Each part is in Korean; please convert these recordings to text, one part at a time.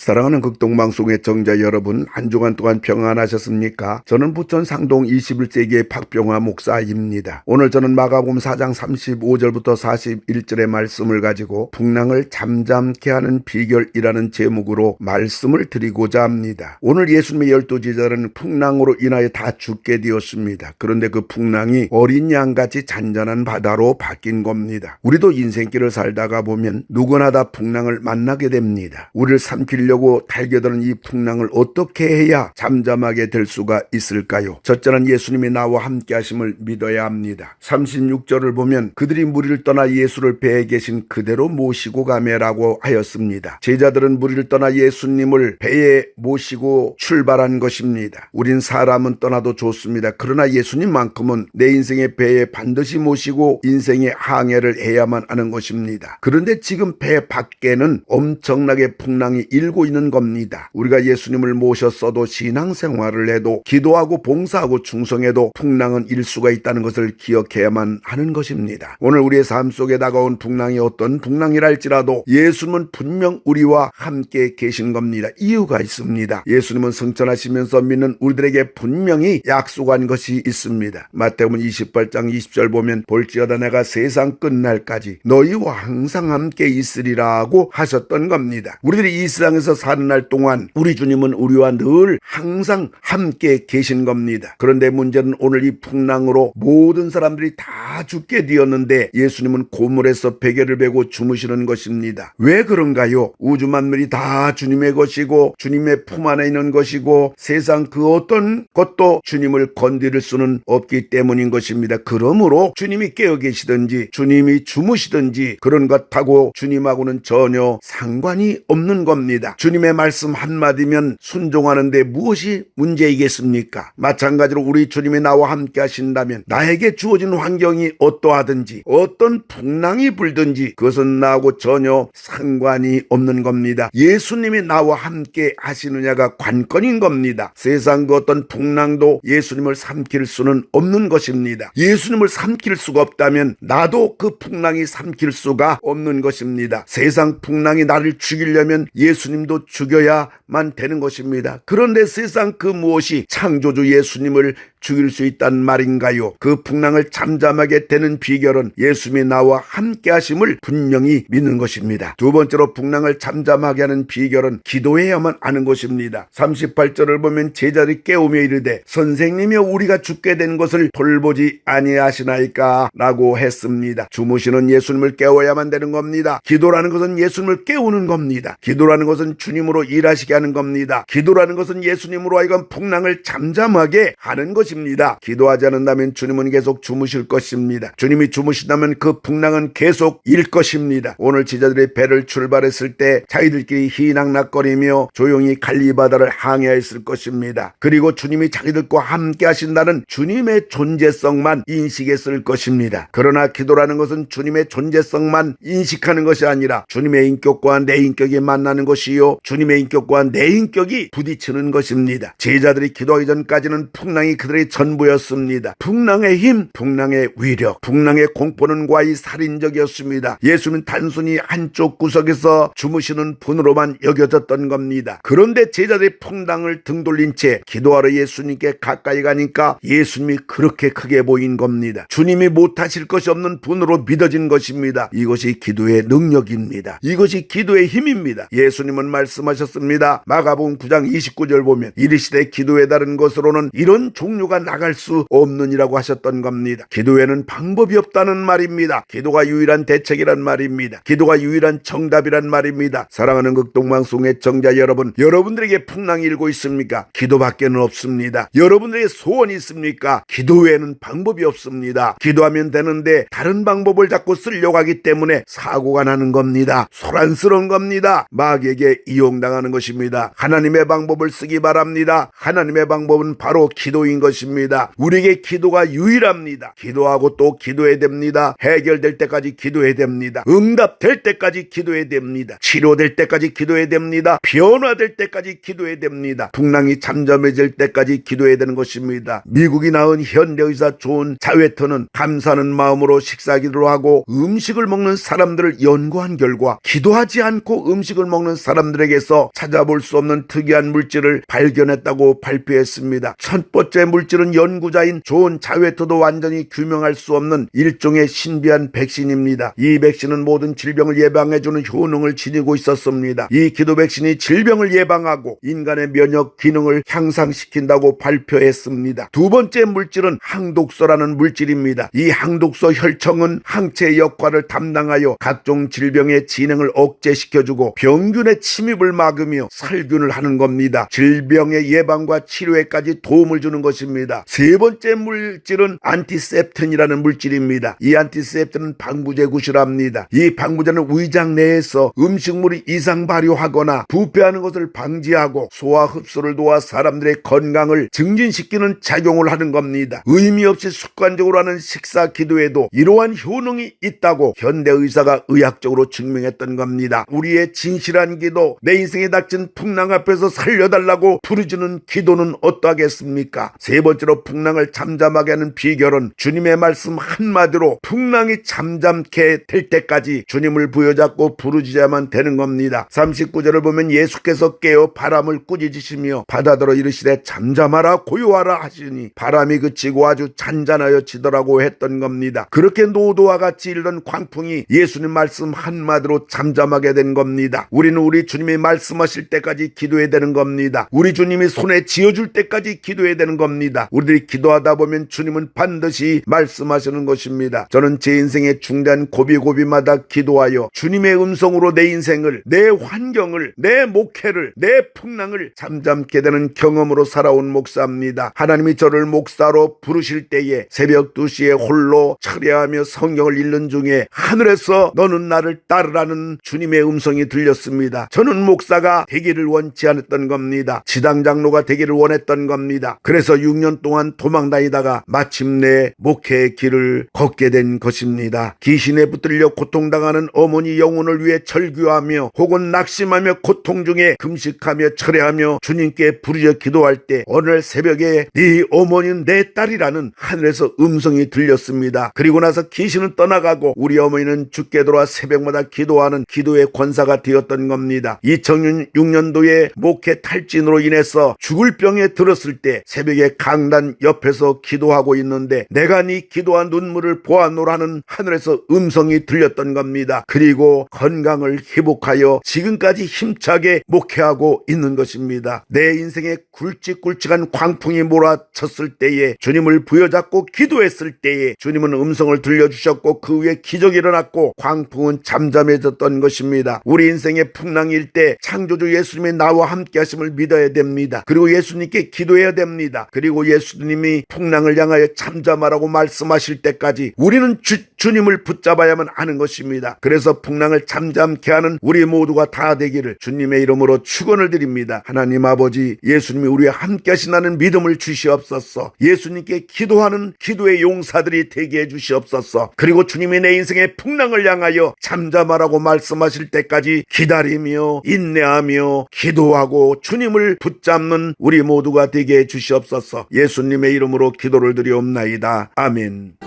사랑하는 극동방송의 청자 여러분, 한 주간 동안 평안하셨습니까? 저는 부천 상동 21세기의 박병화 목사입니다. 오늘 저는 마가복음 4장 35절부터 41절의 말씀을 가지고 풍랑을 잠잠케 하는 비결이라는 제목으로 말씀을 드리고자 합니다. 오늘 예수님의 12제자는 풍랑으로 인하여 다 죽게 되었습니다. 그런데 그 풍랑이 어린 양같이 잔잔한 바다로 바뀐 겁니다. 우리도 인생길을 살다가 보면 누구나 다 풍랑을 만나게 됩니다. 우리를 삼키려고 달겨드는 이 풍랑을 어떻게 해야 잠잠하게 될 수가 있을까요? 첫째는 예수님이 나와 함께 하심을 믿어야 합니다. 36절을 보면 그들이 무리를 떠나 예수를 배에 계신 그대로 모시고 가매라고 하였습니다. 제자들은 무리를 떠나 예수님을 배에 모시고 출발한 것입니다. 우린 사람은 떠나도 좋습니다. 그러나 예수님만큼은 내 인생의 배에 반드시 모시고 인생의 항해를 해야만 하는 것입니다. 그런데 지금 배 밖에는 엄청나게 풍랑이 일고 있는 겁니다. 우리가 예수님을 모셨어도 신앙생활을 해도 기도하고 봉사하고 충성해도 풍랑은 일 수가 있다는 것을 기억해야만 하는 것입니다. 오늘 우리의 삶 속에 다가온 풍랑이 어떤 풍랑이랄지라도 예수님은 분명 우리와 함께 계신 겁니다. 이유가 있습니다. 예수님은 승천하시면서 믿는 우리들에게 분명히 약속한 것이 있습니다. 마태복음 28장 20절 보면 볼지어다 내가 세상 끝날까지 너희와 항상 함께 있으리라고 하셨던 겁니다. 우리들이 이 세상에서 사는 날 동안 우리 주님은 우리와 늘 항상 함께 계신 겁니다. 그런데 문제는 오늘 이 풍랑으로 모든 사람들이 다 죽게 되었는데 예수님은 고물에서 베개를 베고 주무시는 것입니다. 왜 그런가요? 우주 만물이 다 주님의 것이고 주님의 품 안에 있는 것이고 세상 그 어떤 것도 주님을 건드릴 수는 없기 때문인 것입니다. 그러므로 주님이 깨어 계시든지 주님이 주무시든지 그런 것하고 주님하고는 전혀 상관이 없는 겁니다. 주님의 말씀 한마디면 순종하는데 무엇이 문제이겠습니까? 마찬가지로 우리 주님이 나와 함께 하신다면 나에게 주어진 환경이 어떠하든지 어떤 풍랑이 불든지 그것은 나하고 전혀 상관이 없는 겁니다. 예수님이 나와 함께 하시느냐가 관건인 겁니다. 세상 그 어떤 풍랑도 예수님을 삼킬 수는 없는 것입니다. 예수님을 삼킬 수가 없다면 나도 그 풍랑이 삼킬 수가 없는 것입니다. 세상 풍랑이 나를 죽이려면 예수님도 죽여야만 되는 것입니다. 그런데 세상 그 무엇이 창조주 예수님을 죽일 수 있단 말인가요? 그 풍랑을 잠잠하게 되는 비결은 예수님이 나와 함께 하심을 분명히 믿는 것입니다. 두 번째로 풍랑을 잠잠하게 하는 비결은 기도해야만 하는 것입니다. 38절을 보면 제자들이 깨우며 이르되 선생님이여 우리가 죽게 된 것을 돌보지 아니하시나이까 라고 했습니다. 주무시는 예수님을 깨워야만 되는 겁니다. 기도라는 것은 예수님을 깨우는 겁니다. 기도라는 것은 주님으로 일하시게 하는 겁니다. 기도라는 것은 예수님으로 하여금 풍랑을 잠잠하게 하는 것입니다. 기도하지 않는다면 주님은 계속 주무실 것입니다. 주님이 주무신다면 그 풍랑은 계속 일 것입니다. 오늘 제자들이 배를 출발했을 때 자기들끼리 희낙낙거리며 조용히 갈리바다를 항해했을 것입니다. 그리고 주님이 자기들과 함께 하신다는 주님의 존재성만 인식했을 것입니다. 그러나 기도라는 것은 주님의 존재성만 인식하는 것이 아니라 주님의 인격과 내 인격이 만나는 것이요 주님의 인격과 내 인격이 부딪히는 것입니다. 제자들이 기도하기 전까지는 풍랑이 그들의 전부였습니다. 풍랑의 힘, 풍랑의 위력, 풍랑의 공포는 과히 살인적이었습니다. 예수님은 단순히 한쪽 구석에서 주무시는 분으로만 여겨졌던 겁니다. 그런데 제자들이 풍랑을 등 돌린 채 기도하러 예수님께 가까이 가니까 예수님이 그렇게 크게 보인 겁니다. 주님이 못하실 것이 없는 분으로 믿어진 것입니다. 이것이 기도의 능력입니다. 이것이 기도의 힘입니다. 예수님은 말씀하셨습니다. 마가복음 9장 29절 보면 이르시되 기도에 다른 것으로는 이런 종류가 나갈 수 없느니라고 하셨던 겁니다. 기도에는 방법이 없다는 말입니다. 기도가 유일한 대책이란 말입니다. 기도가 유일한 정답이란 말입니다. 사랑하는 극동방송의 청자 여러분, 여러분들에게 풍랑이 일고 있습니까? 기도밖에는 없습니다. 여러분들에게 소원이 있습니까? 기도 외에는 방법이 없습니다. 기도하면 되는데 다른 방법을 자꾸 쓰려고 하기 때문에 사고가 나는 겁니다. 소란스러운 겁니다. 마귀에게 이용당하는 것입니다. 하나님의 방법을 쓰기 바랍니다. 하나님의 방법은 바로 기도인 것입니다. 것입니다. 우리에게 기도가 유일합니다. 기도하고 또 기도해야 됩니다. 해결될 때까지 기도해야 됩니다. 응답될 때까지 기도해야 됩니다. 치료될 때까지 기도해야 됩니다. 변화될 때까지 기도해야 됩니다. 풍랑이 잠잠해질 때까지 기도해야 되는 것입니다. 미국이 낳은 현대의사 존 자웨터는 감사하는 마음으로 식사기도를 하고 음식을 먹는 사람들을 연구한 결과 기도하지 않고 음식을 먹는 사람들에게서 찾아볼 수 없는 특이한 물질을 발견했다고 발표했습니다. 첫 번째 물질은 연구자인 존 자웨터도 완전히 규명할 수 없는 일종의 신비한 백신입니다. 이 백신은 모든 질병을 예방해주는 효능을 지니고 있었습니다. 이 기도 백신이 질병을 예방하고 인간의 면역 기능을 향상시킨다고 발표했습니다. 두 번째 물질은 항독소라는 물질입니다. 이 항독소 혈청은 항체 역할을 담당하여 각종 질병의 진행을 억제시켜주고 병균의 침입을 막으며 살균을 하는 겁니다. 질병의 예방과 치료에까지 도움을 주는 것입니다. 세 번째 물질은 안티셉틴이라는 물질입니다. 이 안티셉틴은 방부제 구실합니다. 이 방부제는 위장 내에서 음식물이 이상 발효하거나 부패하는 것을 방지하고 소화 흡수를 도와 사람들의 건강을 증진시키는 작용을 하는 겁니다. 의미 없이 습관적으로 하는 식사 기도에도 이러한 효능이 있다고 현대의사가 의학적으로 증명했던 겁니다. 우리의 진실한 기도, 내 인생에 닥친 풍랑 앞에서 살려달라고 부르짖는 기도는 어떠하겠습니까? 세 번째로 풍랑을 잠잠하게 하는 비결은 주님의 말씀 한마디로 풍랑이 잠잠케 될 때까지 주님을 부여잡고 부르짖어야만 되는 겁니다. 39절을 보면 예수께서 깨어 바람을 꾸짖으시며 바다더러 이르시되 잠잠하라 고요하라 하시니 바람이 그치고 아주 잔잔하여 지더라고 했던 겁니다. 그렇게 노도와 같이 일던 광풍이 예수님 말씀 한마디로 잠잠하게 된 겁니다. 우리는 우리 주님이 말씀하실 때까지 기도해야 되는 겁니다. 우리 주님이 손에 쥐어줄 때까지 기도해야 되는 겁니다. 우리들이 기도하다 보면 주님은 반드시 말씀하시는 것입니다. 저는 제 인생의 중단 고비고비마다 기도하여 주님의 음성으로 내 인생을, 내 환경을, 내 목회를, 내 풍랑을 잠잠게 되는 경험으로 살아온 목사입니다. 하나님이 저를 목사로 부르실 때에 새벽 2시에 홀로 철야하며 성경을 읽는 중에 하늘에서 너는 나를 따르라는 주님의 음성이 들렸습니다. 저는 목사가 되기를 원치 않았던 겁니다. 지당장로가 되기를 원했던 겁니다. 그래서 6년 동안 도망다니다가 마침내 목회의 길을 걷게 된 것입니다. 귀신에 붙들려 고통당하는 어머니 영혼을 위해 절규하며 혹은 낙심하며 고통 중에 금식하며 철회하며 주님께 부르짖어 기도할 때 오늘 새벽에 네 어머니는 내 딸이라는 하늘에서 음성이 들렸습니다. 그리고 나서 귀신은 떠나가고 우리 어머니는 죽게 돌아 새벽마다 기도하는 기도의 권사가 되었던 겁니다. 2006년도에 목회 탈진으로 인해서 죽을 병에 들었을 때 새벽에 강단 옆에서 기도하고 있는데 내가 네 기도한 눈물을 보아노라는 하늘에서 음성이 들렸던 겁니다. 그리고 건강을 회복하여 지금까지 힘차게 목회하고 있는 것입니다. 내 인생에 굵직굵직한 광풍이 몰아쳤을 때에 주님을 부여잡고 기도했을 때에 주님은 음성을 들려주셨고 그 후에 기적이 일어났고 광풍은 잠잠해졌던 것입니다. 우리 인생의 풍랑일 때 창조주 예수님이 나와 함께 하심을 믿어야 됩니다. 그리고 예수님께 기도해야 됩니다. 그리고 예수님이 풍랑을 향하여 잠잠하라고 말씀하실 때까지 우리는 주님을 붙잡아야만 하는 것입니다. 그래서 풍랑을 잠잠케 하는 우리 모두가 다 되기를 주님의 이름으로 축원을 드립니다. 하나님 아버지, 예수님이 우리와 함께 하신다는 믿음을 주시옵소서. 예수님께 기도하는 기도의 용사들이 되게 해주시옵소서. 그리고 주님이 내 인생의 풍랑을 향하여 잠잠하라고 말씀하실 때까지 기다리며 인내하며 기도하고 주님을 붙잡는 우리 모두가 되게 해주시옵소서. 예수님의 이름으로 기도를 드리옵나이다. 아멘.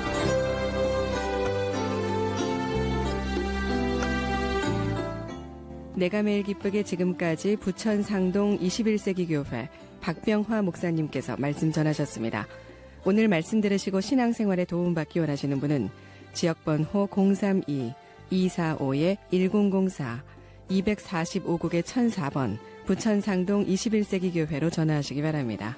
내가 매일 기쁘게 지금까지 부천 상동 21세기 교회 박병화 목사님께서 말씀 전하셨습니다. 오늘 말씀 들으시고 신앙생활에 도움받기 원하시는 분은 지역번호 032-245-1004 245국의 1004번 부천 상동 21세기 교회로 전화하시기 바랍니다.